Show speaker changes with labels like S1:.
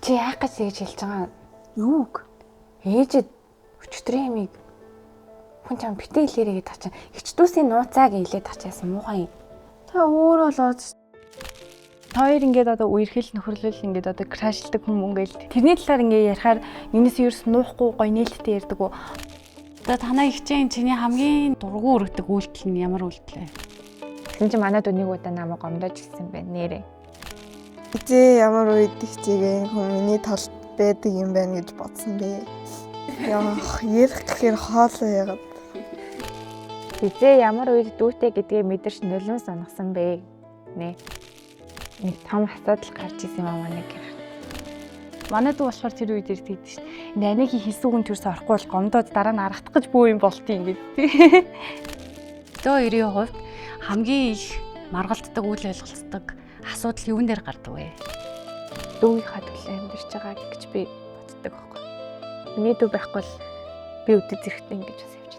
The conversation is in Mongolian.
S1: Чи яах гэж тэгж хэлж байгаа
S2: Юуг?
S1: ээжэд өчтөрийн ямиг хүн чам битээ хэлээрээ гэдэг чинь ичдүүсийн нууцааг хэлээд тачаасан муухай юм.
S2: Та өөрөө л ооц.
S3: Хоёр ингээд одоо үерхэл нөхөрлөл ингээд одоо крашлдаг хүмүүс ингээд тэрний талаар ингээд ярихаар юунаас ерөөс нуухгүй гоё нээлттэй ярьдаг уу.
S4: Одоо танаа ихчэн чиний хамгийн дургу өргөдөг үйлдэл нь ямар үйлдэл вэ?
S1: Тэгсэн чинь манайд нэг удаа намайг гомдож ирсэн байна нэрээ.
S5: Хизээ ямар үед ихчээгээ хүн миний талд байдаг юм байна гэж бодсон бэ. Яах, ярих гэхээр хоолоо яагаад.
S1: Хизээ ямар үед дүүтэй гэдгээ мэдэрч нулимс унагсан бэ нэ. Нэг том асуудал гарч исэн юм аа манай гэр.
S3: Манайд болохоор тэр үед ирдэг шүү дээ. Нанигийн хийсүүгэн төрс орохгүй бол гомдоод дараа нь аргатах гэж бөө юм болтыг ингээд.
S4: Дөө хоёрын хувьд хамгийн их маргалддаг үйл ойлголцдог асуудал юун дээр гардаг вэ?
S1: Дүүгийнхаа төлөө амьдарч байгаа гэж би боддог байхгүй. Миний дүү байхгүй бол би өдөө зэрэгтэй ингэж бас явж